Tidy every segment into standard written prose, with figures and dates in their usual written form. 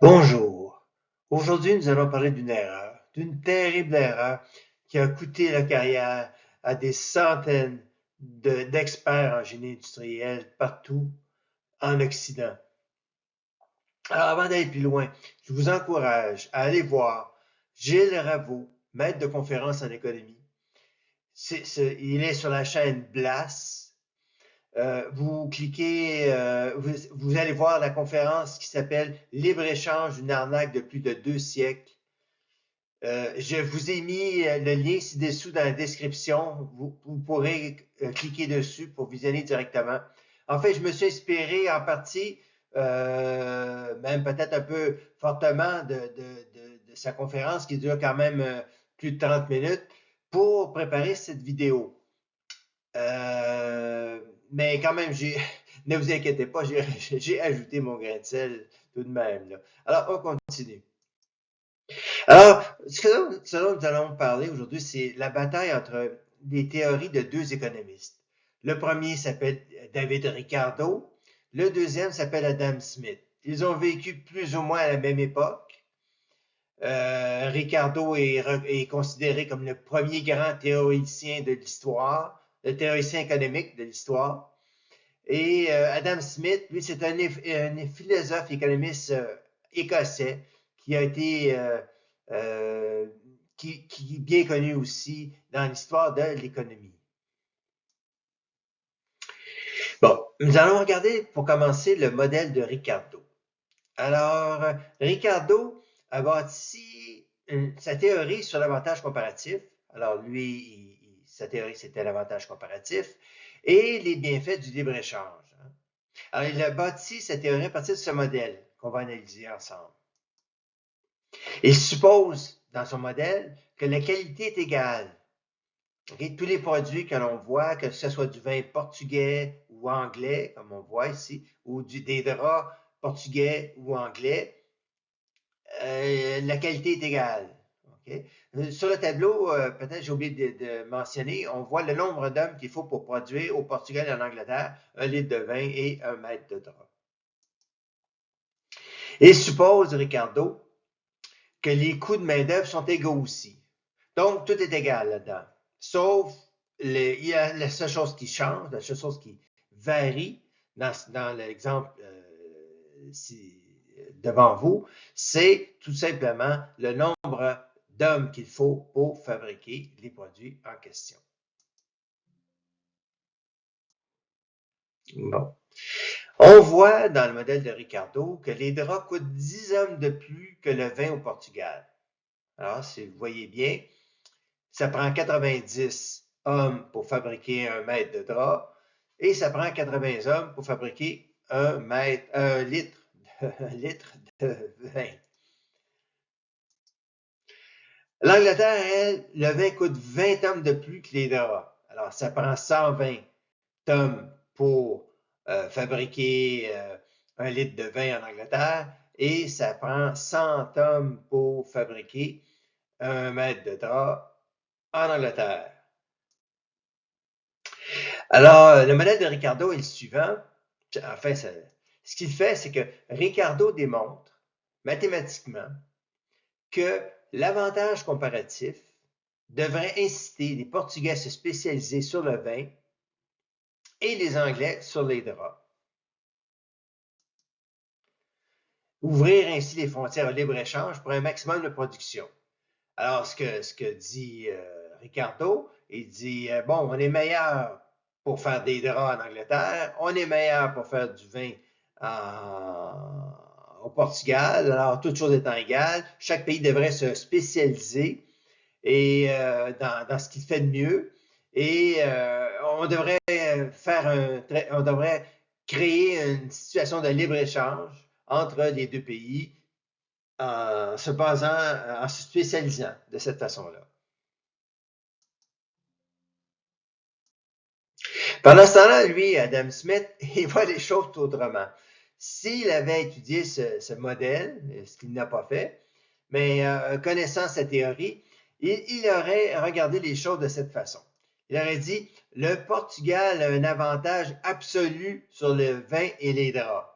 Bonjour. Aujourd'hui, nous allons parler d'une terrible erreur qui a coûté la carrière à des centaines d'experts en génie industriel partout en Occident. Alors, avant d'aller plus loin, je vous encourage à aller voir Gilles Ravoux, maître de conférence en économie. Il est sur la chaîne BLAS. Vous cliquez, vous allez voir la conférence qui s'appelle Libre-échange, une arnaque de plus de 2 siècles. Je vous ai mis le lien ci-dessous dans la description. Vous pourrez cliquer dessus pour visionner directement. En fait, je me suis inspiré en partie, même peut-être un peu fortement, de sa conférence qui dure quand même plus de 30 minutes pour préparer cette vidéo. Mais quand même, ne vous inquiétez pas, j'ai ajouté mon grain de sel tout de même, là. Alors, on continue. Alors, ce dont nous allons parler aujourd'hui, c'est la bataille entre les théories de deux économistes. Le premier s'appelle David Ricardo, le deuxième s'appelle Adam Smith. Ils ont vécu plus ou moins à la même époque. Ricardo est considéré comme le premier grand théoricien de l'histoire, le théoricien économique de l'histoire. Et Adam Smith, lui, c'est un philosophe économiste écossais qui a été qui est bien connu aussi dans l'histoire de l'économie. Bon, nous allons regarder pour commencer le modèle de Ricardo. Alors, Ricardo a bâti sa théorie sur l'avantage comparatif. Alors, lui, sa théorie, c'était l'avantage comparatif et les bienfaits du libre-échange. Alors, il a bâti sa théorie à partir de ce modèle qu'on va analyser ensemble. Il suppose, dans son modèle, que la qualité est égale. Okay? Tous les produits que l'on voit, que ce soit du vin portugais ou anglais, comme on voit ici, ou des draps portugais ou anglais, la qualité est égale. Okay? Sur le tableau, peut-être j'ai oublié de mentionner, on voit le nombre d'hommes qu'il faut pour produire au Portugal et en Angleterre 1 litre de vin et 1 mètre de drap. Et suppose, Ricardo, que les coûts de main-d'œuvre sont égaux aussi. Donc, tout est égal là-dedans. Sauf, il y a la seule chose qui change, la seule chose qui varie dans l'exemple devant vous, c'est tout simplement le nombre d'hommes qu'il faut pour fabriquer les produits en question. Bon. On voit dans le modèle de Ricardo que les draps coûtent 10 hommes de plus que le vin au Portugal. Alors, si vous voyez bien, ça prend 90 hommes pour fabriquer 1 mètre de drap et ça prend 80 hommes pour fabriquer un litre, un litre de vin. L'Angleterre, elle, le vin coûte 20 hommes de plus que les draps. Alors, ça prend 120 hommes pour fabriquer 1 litre de vin en Angleterre et ça prend 100 hommes pour fabriquer 1 mètre de drap en Angleterre. Alors, le modèle de Ricardo est le suivant. Enfin, ce qu'il fait, c'est que Ricardo démontre mathématiquement que l'avantage comparatif devrait inciter les Portugais à se spécialiser sur le vin et les Anglais sur les draps. Ouvrir ainsi les frontières au libre-échange pour un maximum de production. Alors, ce que dit Ricardo, il dit, bon, on est meilleur pour faire des draps en Angleterre, on est meilleur pour faire du vin au Portugal. Alors, toutes choses étant égales, chaque pays devrait se spécialiser et, dans ce qu'il fait de mieux. Et on devrait on devrait créer une situation de libre-échange entre les deux pays en se basant, en se spécialisant de cette façon-là. Pendant ce temps-là, lui, Adam Smith, il voit les choses autrement. S'il avait étudié ce modèle, ce qu'il n'a pas fait, mais connaissant sa théorie, il aurait regardé les choses de cette façon. Il aurait dit, le Portugal a un avantage absolu sur le vin et les draps.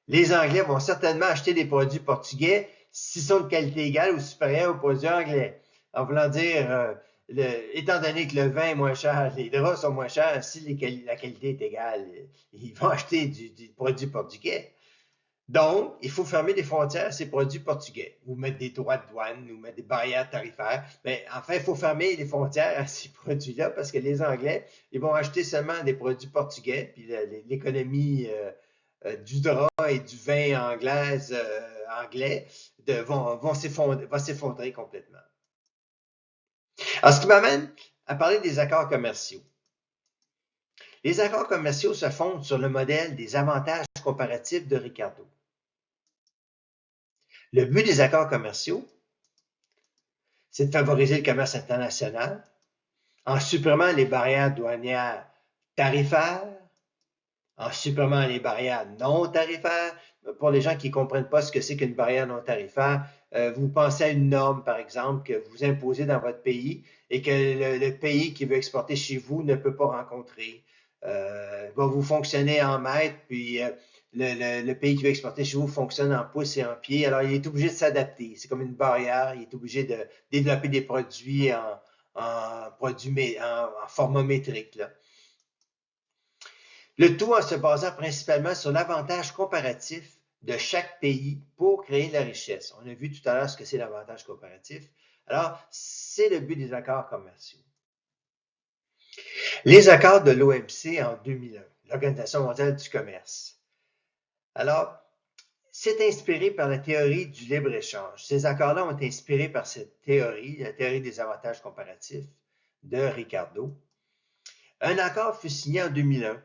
Les Anglais vont certainement acheter des produits portugais s'ils sont de qualité égale ou supérieure aux produits anglais. En voulant dire, étant donné que le vin est moins cher, les draps sont moins chers, si la qualité est égale, ils vont acheter du produit portugais. Donc, il faut fermer les frontières à ces produits portugais, ou mettre des droits de douane, ou mettre des barrières tarifaires. Mais enfin, il faut fermer les frontières à ces produits-là parce que les Anglais, ils vont acheter seulement des produits portugais, puis l'économie du drap et du vin anglais va s'effondrer complètement. Alors, ce qui m'amène à parler des accords commerciaux. Les accords commerciaux se fondent sur le modèle des avantages comparatifs de Ricardo. Le but des accords commerciaux, c'est de favoriser le commerce international en supprimant les barrières douanières tarifaires, en supprimant les barrières non tarifaires. Pour les gens qui ne comprennent pas ce que c'est qu'une barrière non tarifaire, vous pensez à une norme, par exemple, que vous imposez dans votre pays et que le pays qui veut exporter chez vous ne peut pas rencontrer. Va vous fonctionner en mètres, puis le pays qui veut exporter chez vous fonctionne en pouces et en pieds. Alors, il est obligé de s'adapter. C'est comme une barrière. Il est obligé de développer des produits en format métrique, là. Le tout en se basant principalement sur l'avantage comparatif de chaque pays pour créer la richesse. On a vu tout à l'heure ce que c'est l'avantage comparatif. Alors, c'est le but des accords commerciaux. Les accords de l'OMC en 2001, l'Organisation mondiale du commerce. Alors, c'est inspiré par la théorie du libre-échange. Ces accords-là ont été inspirés par cette théorie, la théorie des avantages comparatifs de Ricardo. Un accord fut signé en 2001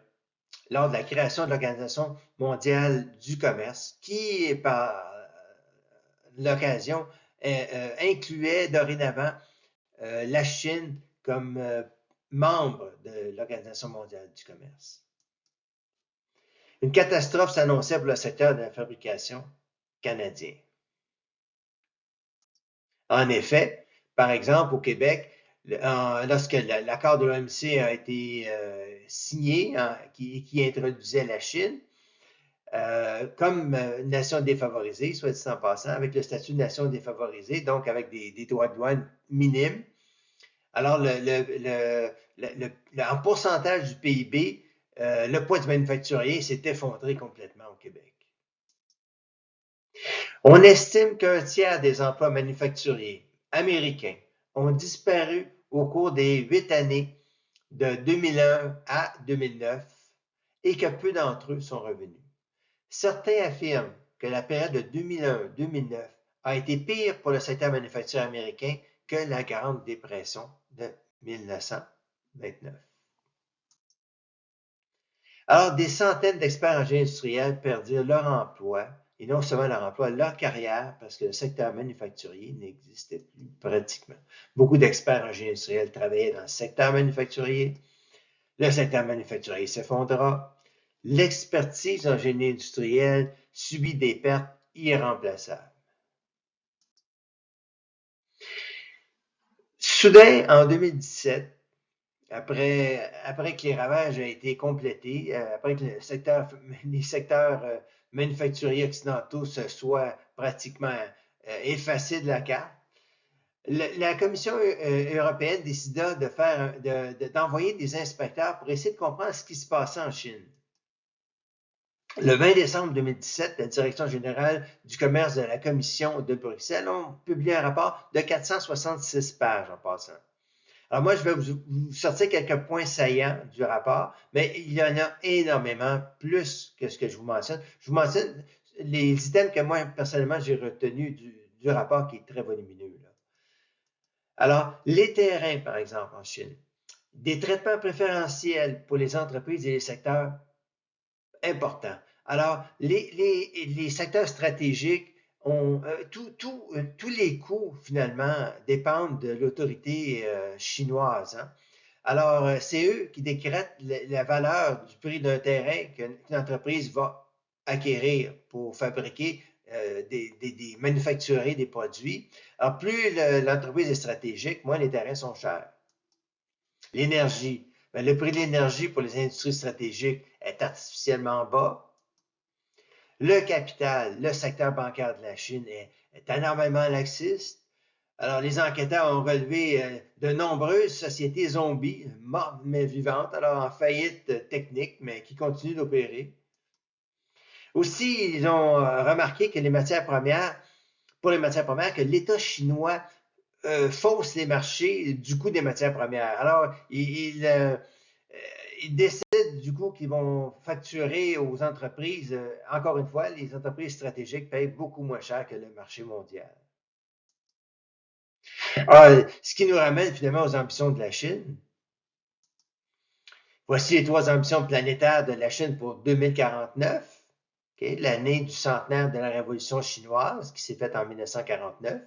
lors de la création de l'Organisation mondiale du commerce, qui, par l'occasion, incluait dorénavant la Chine comme membre de l'Organisation mondiale du commerce. Une catastrophe s'annonçait pour le secteur de la fabrication canadien. En effet, par exemple, au Québec, lorsque l'accord de l'OMC a été signé, qui introduisait la Chine, comme nation défavorisée, soit dit en passant, avec le statut de nation défavorisée, donc avec des droits de douane minimes. Alors, en pourcentage du PIB, le poids du manufacturier s'est effondré complètement au Québec. On estime qu'un tiers des emplois manufacturiers américains ont disparu au cours des 8 années de 2001 à 2009 et que peu d'entre eux sont revenus. Certains affirment que la période de 2001-2009 a été pire pour le secteur manufacturier américain que la Grande Dépression de 1929. Alors, des centaines d'experts en génie industriel perdirent leur emploi, et non seulement leur emploi, leur carrière, parce que le secteur manufacturier n'existait plus pratiquement. Beaucoup d'experts en génie industriel travaillaient dans le secteur manufacturier. Le secteur manufacturier s'effondra. L'expertise en génie industriel subit des pertes irremplaçables. Soudain, en 2017, après que les ravages aient été complétés, après que les secteurs manufacturiers occidentaux se soient pratiquement effacés de la carte, la Commission européenne décida d'envoyer des inspecteurs pour essayer de comprendre ce qui se passait en Chine. Le 20 décembre 2017, la Direction générale du commerce de la Commission de Bruxelles a publié un rapport de 466 pages en passant. Alors moi, je vais vous sortir quelques points saillants du rapport, mais il y en a énormément plus que ce que je vous mentionne. Je vous mentionne les items que moi, personnellement, j'ai retenus du rapport qui est très volumineux, là. Alors, les terrains, par exemple, en Chine, des traitements préférentiels pour les entreprises et les secteurs importants. Alors, les secteurs stratégiques tous les coûts, finalement, dépendent de l'autorité chinoise, hein. Alors, c'est eux qui décrètent la valeur du prix d'un terrain qu'une entreprise va acquérir pour fabriquer, manufacturer des produits. Alors, plus l'entreprise est stratégique, moins les terrains sont chers. L'énergie. Le prix de l'énergie pour les industries stratégiques est artificiellement bas. Le capital, le secteur bancaire de la Chine est énormément laxiste. Alors, les enquêteurs ont relevé de nombreuses sociétés zombies, mortes mais vivantes, alors en faillite technique, mais qui continuent d'opérer. Aussi, ils ont remarqué que pour les matières premières, que l'État chinois fausse les marchés du coût des matières premières. Alors, ils décident du coup qu'ils vont facturer aux entreprises, encore une fois, les entreprises stratégiques payent beaucoup moins cher que le marché mondial. Alors, ce qui nous ramène finalement aux ambitions de la Chine. Voici les 3 ambitions planétaires de la Chine pour 2049, okay, l'année du centenaire de la Révolution chinoise qui s'est faite en 1949.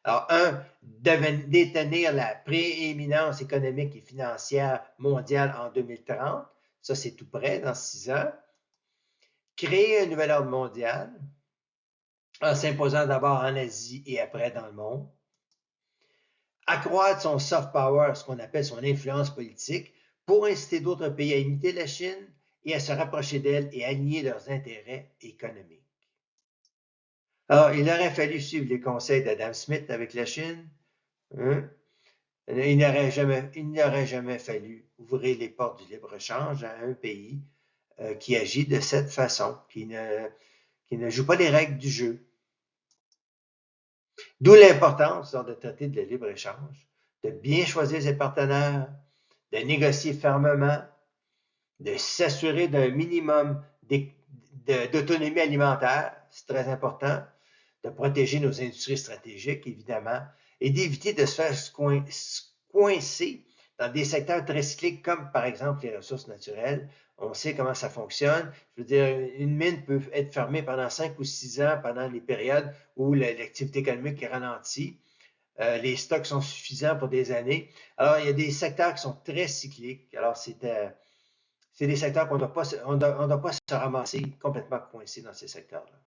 Alors, détenir la prééminence économique et financière mondiale en 2030. Ça, c'est tout près, dans 6 ans. Créer un nouvel ordre mondial en s'imposant d'abord en Asie et après dans le monde. Accroître son soft power, ce qu'on appelle son influence politique, pour inciter d'autres pays à imiter la Chine et à se rapprocher d'elle et aligner leurs intérêts économiques. Alors, il aurait fallu suivre les conseils d'Adam Smith avec la Chine. Hein? Il n'aurait jamais fallu ouvrir les portes du libre-échange à un pays qui agit de cette façon, qui ne joue pas les règles du jeu. D'où l'importance lors de traiter de libre-échange, de bien choisir ses partenaires, de négocier fermement, de s'assurer d'un minimum d'autonomie alimentaire, c'est très important, de protéger nos industries stratégiques, évidemment, et d'éviter de se faire coincer dans des secteurs très cycliques comme par exemple les ressources naturelles. On sait comment ça fonctionne. Je veux dire, une mine peut être fermée pendant 5 ou 6 ans pendant les périodes où l'activité économique est ralentie. Les stocks sont suffisants pour des années. Alors, il y a des secteurs qui sont très cycliques. Alors, c'est des secteurs qu'on ne doit pas se ramasser complètement coincé dans ces secteurs-là.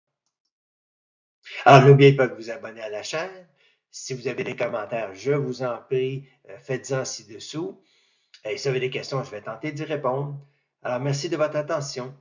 Alors, n'oubliez pas de vous abonner à la chaîne. Si vous avez des commentaires, je vous en prie, faites-en ci-dessous. Et si vous avez des questions, je vais tenter d'y répondre. Alors, merci de votre attention.